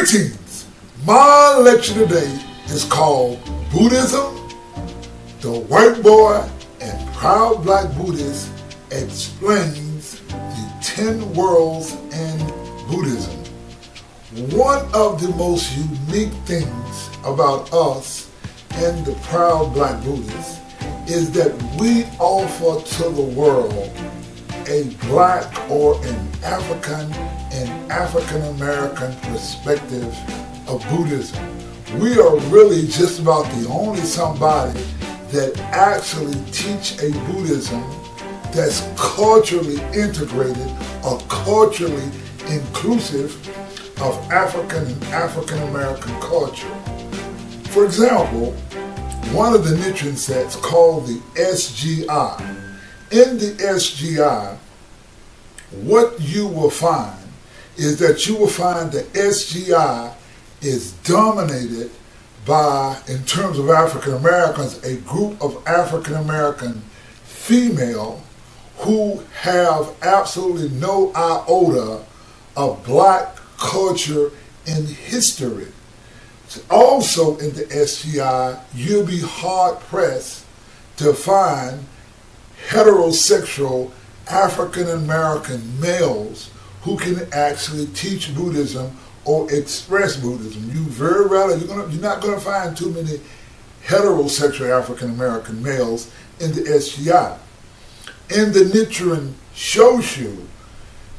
Greetings! My lecture today is called Buddhism, the White Boy and Proud Black Buddhist explains the 10 worlds in Buddhism. One of the most unique things about us and the Proud Black Buddhists is that we offer to the world a black or an African American perspective of Buddhism. We are really just about the only somebody that actually teach a Buddhism that's culturally integrated or culturally inclusive of African and African American culture. For example, one of the Nichiren sects called the SGI. In the SGI, what you will find is that you will find the SGI is dominated by, in terms of African Americans, a group of African American female who have absolutely no iota of black culture and history. Also in the SGI, you'll be hard-pressed to find heterosexual African American males who can actually teach Buddhism or express Buddhism. You're not going to find too many heterosexual African American males in the SGI. In the Nichiren Shoshu,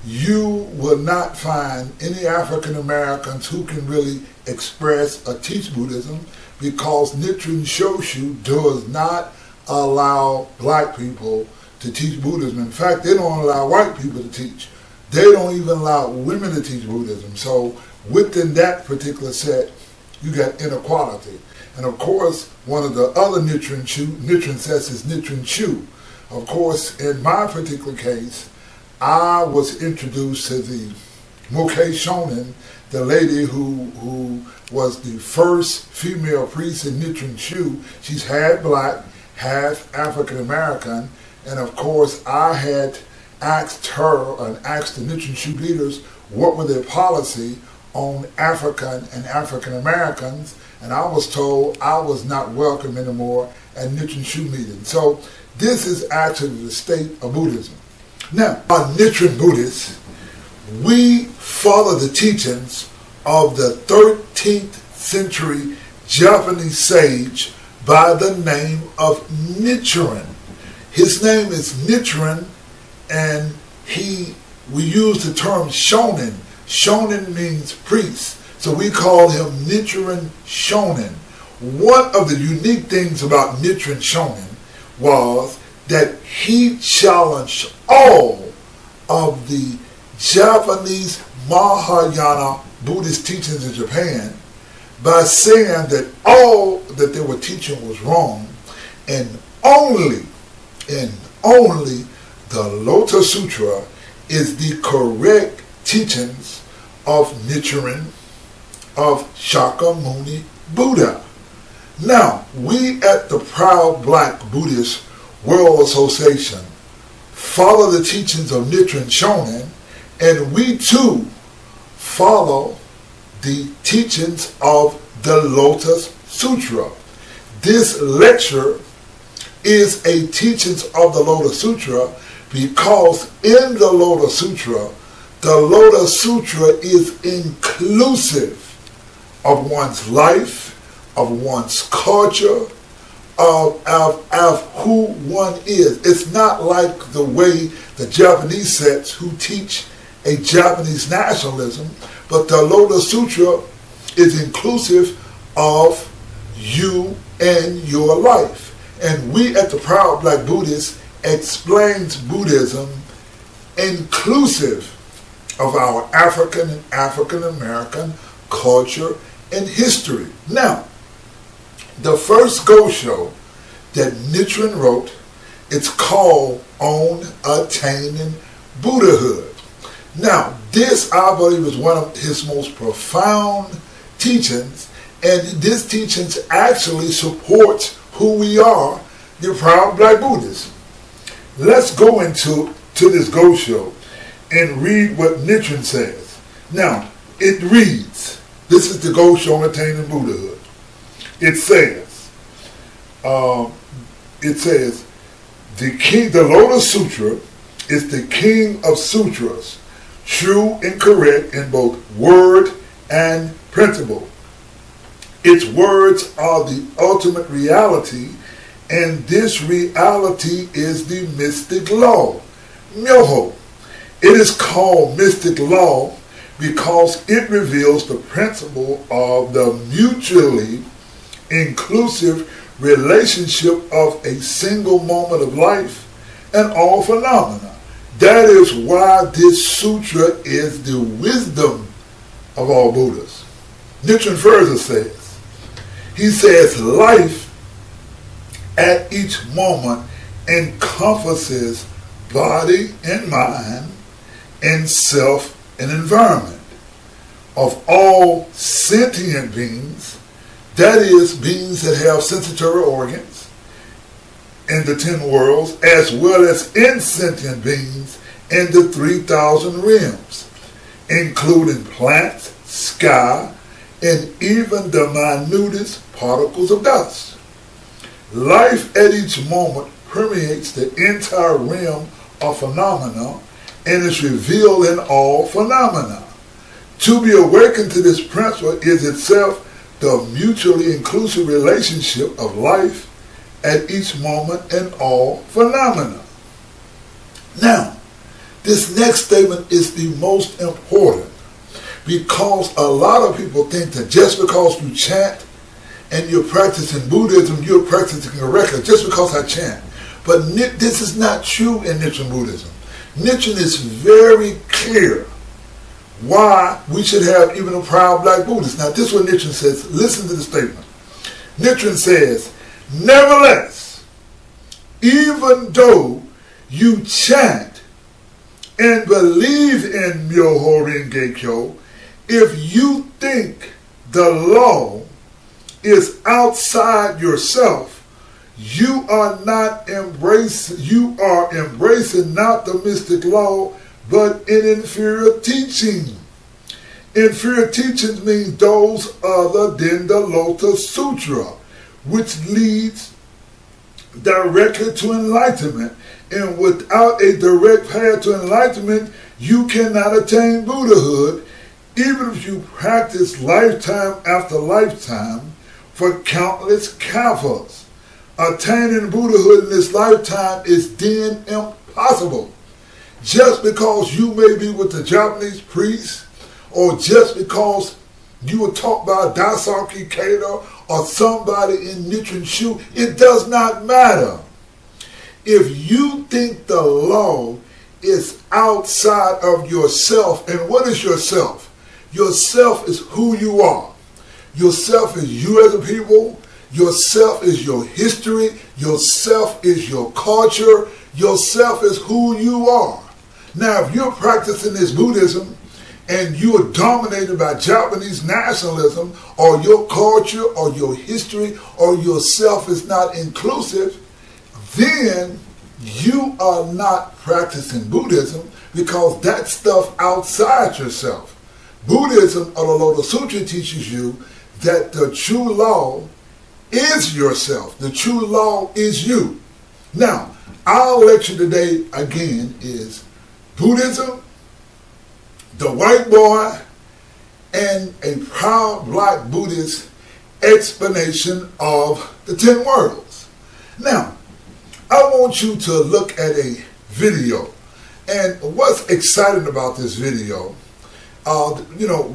you will not find any African Americans who can really express or teach Buddhism, because Nichiren Shoshu does not allow black people to teach Buddhism. In fact, they don't allow white people to teach. They don't even allow women to teach Buddhism. So within that particular set, you got inequality. And of course, one of the other Nichiren sets is Nichiren Shu. Of course, in my particular case, I was introduced to the Myoho-Renge-Kyo Shonin, the lady who was the first female priest in Nichiren Shu. She's half black, half African American, and of course I had asked her and asked the Nichiren Shu leaders what were their policy on African and African Americans, and I was told I was not welcome anymore at Nichiren Shu meetings. So this is actually the state of Buddhism. Now, our Nichiren Buddhists, we follow the teachings of the 13th century Japanese sage by the name of Nichiren. His name is Nichiren, and we use the term Shonin. Shonin means priest, so we call him Nichiren Shonin. One of the unique things about Nichiren Shonin was that he challenged all of the Japanese Mahayana Buddhist teachings in Japan by saying that all that they were teaching was wrong, and only the Lotus Sutra is the correct teachings of Nichiren, of Shakyamuni Buddha. Now, we at the Proud Black Buddhist World Association follow the teachings of Nichiren Shonin, and we too follow the teachings of the Lotus Sutra. This lecture is a teachings of the Lotus Sutra because in the Lotus Sutra is inclusive of one's life, of one's culture, of who one is. It's not like the way the Japanese sects who teach a Japanese nationalism, but the Lotus Sutra is inclusive of you and your life. And we at the Proud Black Buddhists explains Buddhism inclusive of our African and African American culture and history. Now, the first go-show that Nichiren wrote, it's called On Attaining Buddhahood. Now, this, I believe, is one of his most profound teachings, and this teachings actually supports who we are, the Proud Black Buddhists. Let's go into this go-show and read what Nichiren says. Now, it reads, This is the Gosho on attaining Buddhahood. It says, the Lotus Sutra is the king of sutras, true and correct in both word and principle. Its words are the ultimate reality, and this reality is the mystic law, Myoho. It is called mystic law because it reveals the principle of the mutually inclusive relationship of a single moment of life and all phenomena. That is why this sutra is the wisdom of all Buddhas. Nichiren further says, he says, life at each moment encompasses body and mind and self and environment of all sentient beings, that is, beings that have sensory organs in the 10 worlds, as well as insentient beings in the 3,000 realms, including plants, sky, and even the minutest particles of dust. Life at each moment permeates the entire realm of phenomena and is revealed in all phenomena. To be awakened to this principle is itself the mutually inclusive relationship of life at each moment and all phenomena. Now, this next statement is the most important because a lot of people think that just because you chant and you're practicing Buddhism, you're practicing correctly, just because I chant. But this is not true in Nichiren Buddhism. Nichiren is very clear why we should have even a proud black Buddhist. Now this is what Nichiren says. Listen to the statement. Nichiren says, nevertheless, even though you chant and believe in Myoho-Renge-Kyo, if you think the law is outside yourself, you are embracing not the mystic law, but an inferior teaching. Inferior teachings mean those other than the Lotus Sutra, which leads directly to enlightenment. And without a direct path to enlightenment, you cannot attain Buddhahood, even if you practice lifetime after lifetime for countless kalpas. Attaining Buddhahood in this lifetime is then impossible. Just because you may be with the Japanese priest, or just because you were taught by Daisaki Kato or somebody in Nichiren Shu, it does not matter. If you think the law is outside of yourself, and what is yourself? Yourself is who you are. Yourself is you as a people. Yourself is your history. Yourself is your culture. Yourself is who you are. Now, if you're practicing this Buddhism and you are dominated by Japanese nationalism, or your culture or your history or yourself is not inclusive, then you are not practicing Buddhism, because that's stuff outside yourself. Buddhism, or the Lotus Sutra, teaches you that the true law is yourself. The true law is you. Now, our lecture today, again, is Buddhism, the white boy, and a proud black Buddhist explanation of the 10 worlds. Now, I want you to look at a video. And what's exciting about this video,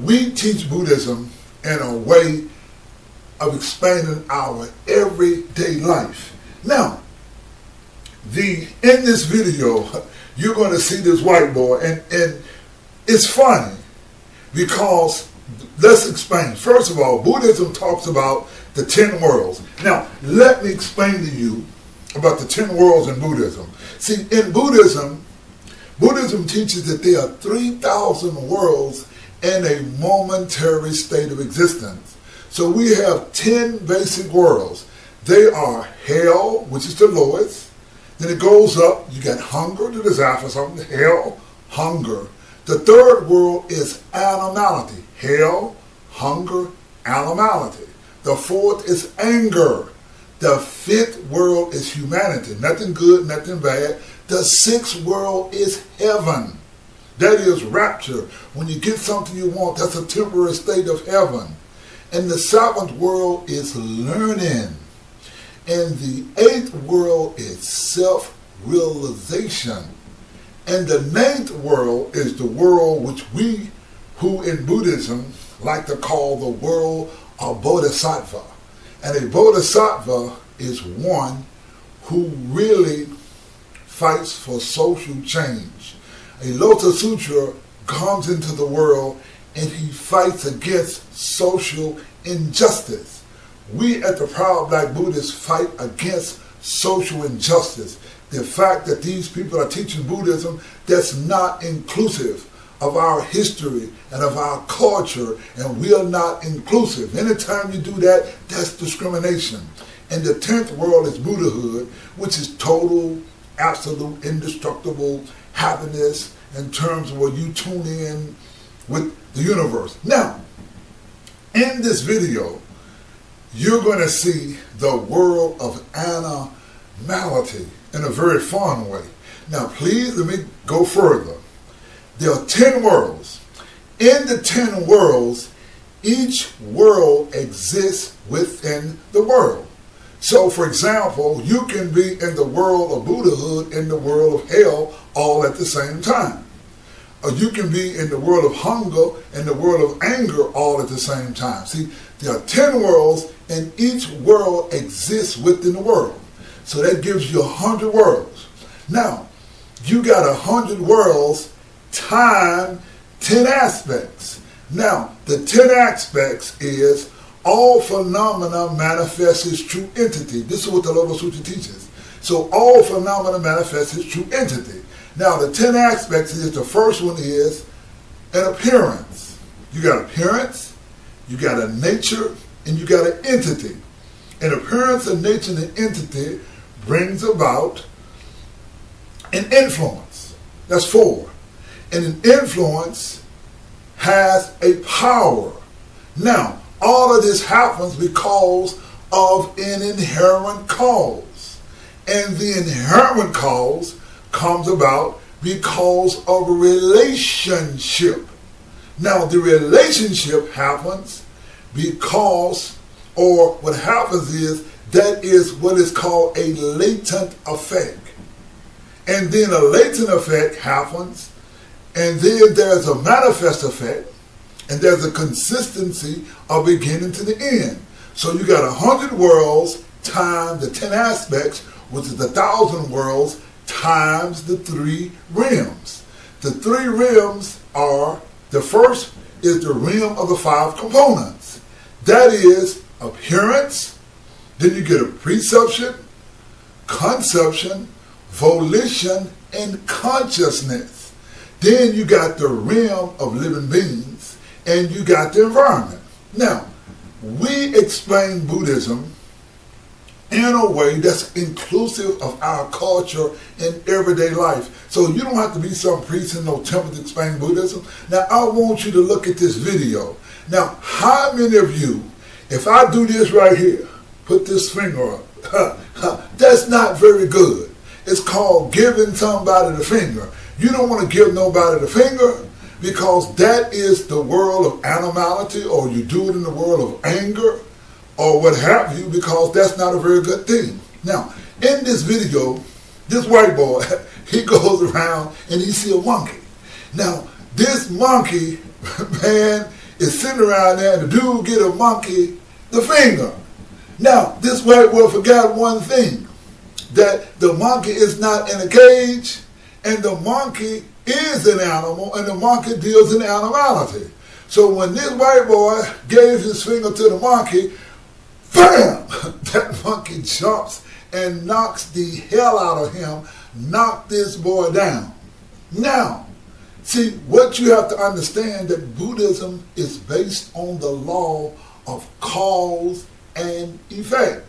we teach Buddhism in a way of explaining our everyday life. Now, in this video, you're going to see this white boy, and it's funny because, let's explain. First of all, Buddhism talks about the 10 worlds. Now, let me explain to you about the 10 worlds in Buddhism. See, in Buddhism teaches that there are 3,000 worlds in a momentary state of existence. So we have 10 basic worlds. They are hell, which is the lowest. Then it goes up. You got hunger, the desire for something. Hell, hunger. The third world is animality. Hell, hunger, animality. The fourth is anger. The fifth world is humanity. Nothing good, nothing bad. The sixth world is heaven. That is rapture. When you get something you want, that's a temporary state of heaven. And the seventh world is learning. And the eighth world is self-realization. And the ninth world is the world which we, who in Buddhism, like to call the world of Bodhisattva. And a Bodhisattva is one who really fights for social change. A Lotus Sutra comes into the world and he fights against social injustice. We at the Proud Black Buddhists fight against social injustice. The fact that these people are teaching Buddhism that's not inclusive of our history and of our culture, and we are not inclusive. Anytime you do that, that's discrimination. And the 10th world is Buddhahood, which is total, absolute, indestructible happiness in terms of where you tune in with the universe. Now, in this video, you're going to see the world of animality in a very fun way. Now, please let me go further. There are 10 worlds. In the 10 worlds, each world exists within the world. So, for example, you can be in the world of Buddhahood, in the world of hell, all at the same time. Or you can be in the world of hunger and the world of anger all at the same time. See, there are 10 worlds, and each world exists within the world. So that gives you 100 worlds. Now, you got 100 worlds time 10 aspects. Now, the 10 aspects is all phenomena manifest as true entity. This is what the Lotus Sutra teaches. So all phenomena manifest as true entity. Now, the 10 aspects is, the first one is an appearance. You got appearance, you got a nature, and you got an entity. An appearance, a nature, and an entity brings about an influence. That's 4. And an influence has a power. Now, all of this happens because of an inherent cause. And the inherent cause comes about because of a relationship. Now, the relationship happens because, or what happens is, that is what is called a latent effect. And then a latent effect happens, and then there's a manifest effect, and there's a consistency of beginning to the end. So you got 100 worlds times the 10 aspects, which is 1,000 worlds times the 3 realms. The 3 realms are, the first is the realm of the 5 components. That is appearance, then you get a perception, conception, volition, and consciousness. Then you got the realm of living beings, and you got the environment. Now, we explain Buddhism in a way that's inclusive of our culture and everyday life. So you don't have to be some priest in no temple to explain Buddhism. Now, I want you to look at this video. Now, how many of you, if I do this right here, put this finger up, that's not very good. It's called giving somebody the finger. You don't want to give nobody the finger because that is the world of animality, or you do it in the world of anger or what have you, because that's not a very good thing. Now, in this video, this white boy, he goes around and he sees a monkey. Now, this monkey, man, is sitting around there, and the dude get a monkey the finger. Now, this white boy forgot one thing, that the monkey is not in a cage, and the monkey is an animal, and the monkey deals in animality. So when this white boy gave his finger to the monkey, bam! That monkey jumps and knocks the hell out of him, knocked this boy down. Now, see, what you have to understand, that Buddhism is based on the law of cause and effect.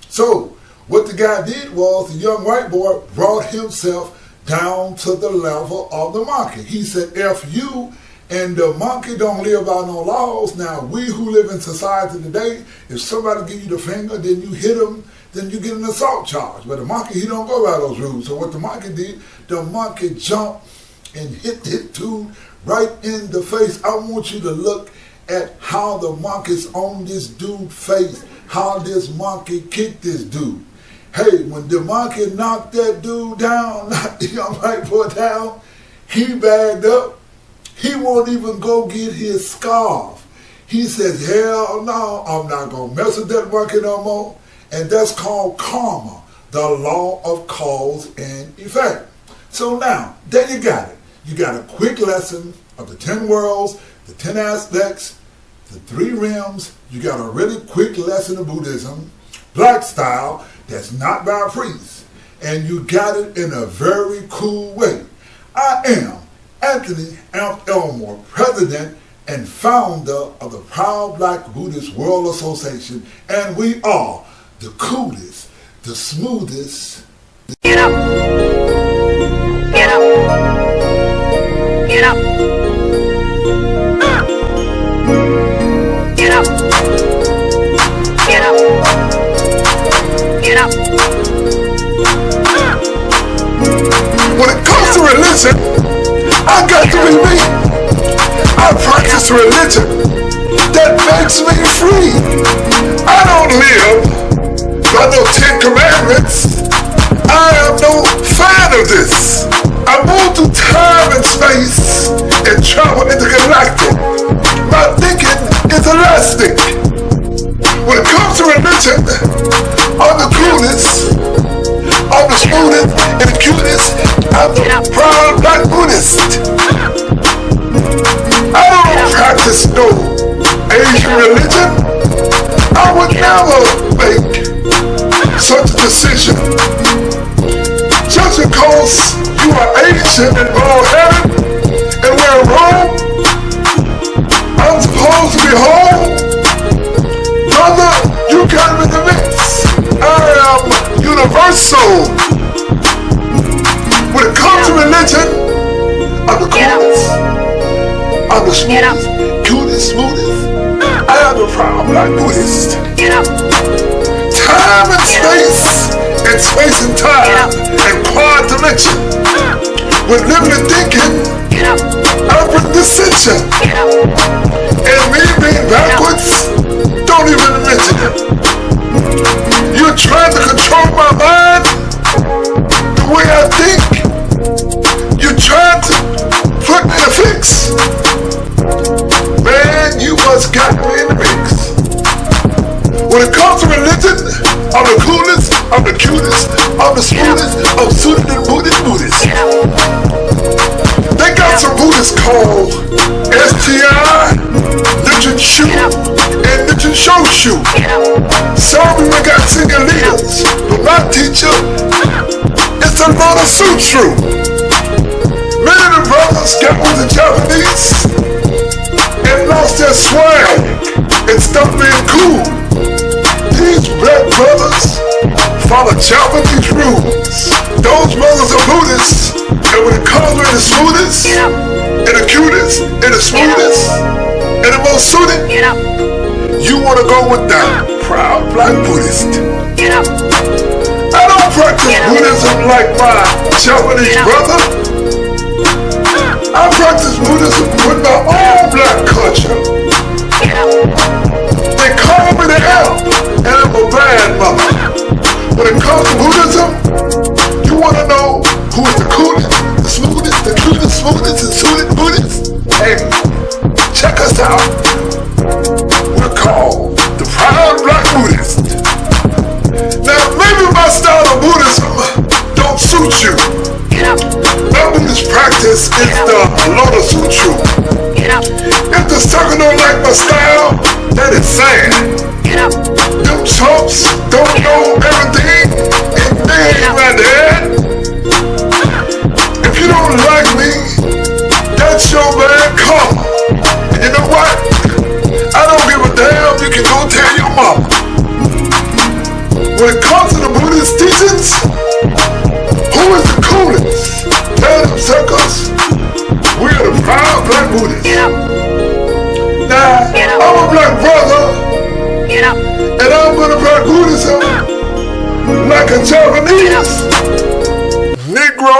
So, what the guy did was, the young white boy brought himself down to the level of the monkey. He said, if you And the monkey don't live by no laws. Now, we who live in society today, if somebody give you the finger, then you hit them, then you get an assault charge. But the monkey, he don't go by those rules. So what the monkey did, the monkey jumped and hit dude right in the face. I want you to look at how the monkey's on this dude's face, how this monkey kicked this dude. Hey, when the monkey knocked that dude down, knocked the young white boy down, he bagged up. He won't even go get his scarf. He says, hell no, I'm not going to mess with that monkey no more. And that's called karma, the law of cause and effect. So now, there you got it. You got a quick lesson of the 10 worlds, the 10 aspects, the 3 realms. You got a really quick lesson of Buddhism, black style, that's not by a priest. And you got it in a very cool way. I am Anthony Elmore, president and founder of the Proud Black Buddhist World Association, and we are the coolest, the smoothest. Get up! Get up! Get up! Get up! Get up! Get up! When it comes to religion, I got to be me. I practice religion that makes me free. I don't live by no 10 commandments. I am no fan of this. I move through time and space and travel intergalactic. My thinking is elastic. When it comes to religion, I'm the coolest, I'm the smoothest and the cutest. I'm the proud black Buddhist. I don't practice no Asian religion. I would never make such a decision. Just because you are Asian and bald-headed and wear a robe, I'm supposed to be home? Brother, you got me in the mix. I am universal. When it comes to religion, I'm the coolest, I'm the smoothest, cutest, smoothest. I am the proud black Buddhist. Time and space, and space and time, and quad dimension. When living and thinking, I bring dissension. And me being backwards, don't even mention it. You're trying to control my mind, the way I think. You're trying to put me in a fix. Man, you must got me in the mix. When it comes to religion, I'm the coolest, I'm the cutest, I'm the smoothest, I'm suited and Buddhist. They got some Buddhists called STI, Nichiren Shonin, and Nichiren Shoshu. Some even got singing leaders, but my teacher is the Lotus Sutra. Many of the brothers got with the Japanese and lost their swag and stopped being cool. These black brothers follow Japanese rules. Those brothers are Buddhists, and when it comes to the smoothest, and the cutest, and the smoothest, and the most suited, you want to go with that proud black Buddhist. I don't practice Buddhism like my Japanese brother. I practice Buddhism with my own black culture. They call me the elf, and I'm a bad mother. When it comes to Buddhism, you want to know who is the coolest, the smoothest, the cutest, smoothest, and suited Buddhist? Hey, check us out. We're called the Proud Black Buddhist. Now, maybe my style of Buddhism don't suit you. My Buddhist practice is the Lotus Sutra. If the sucker don't like my style, that is sad. Them chumps don't know everything, and they ain't my dad. If you don't like me, that's your bad karma. And you know what? I don't give a damn, you can go tell your mama. When it comes to the Buddhist teachings, who is the coolest? Tell them suckers, we are the proud black Buddhists.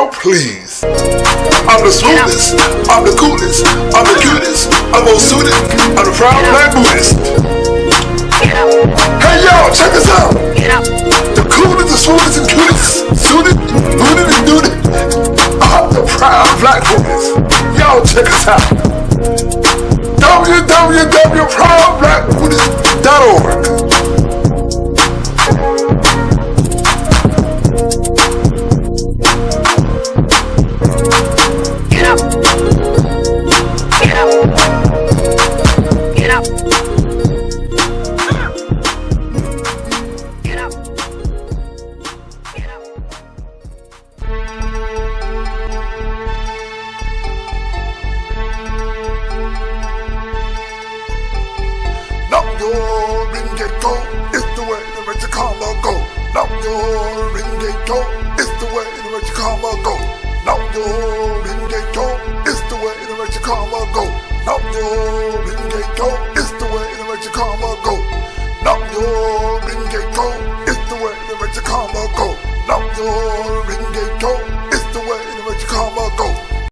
Now please. I'm the smoothest, I'm the coolest, I'm the cutest, I'm most suited, I'm the proud black Buddhist. Hey y'all, check us out. The coolest, the smoothest, and cutest, suited, rooted, and dooted. I'm the proud black Buddhist. Y'all check us out. www.proudblackbuddhist.org. Myoho-Renge-Kyo is the way to make your karma go. Myoho-Renge-Kyo is the way to make your karma go. Myoho-Renge-Kyo is the way to make your karma go. Myoho-Renge-Kyo is the way to make your karma go. Myoho-Renge-Kyo.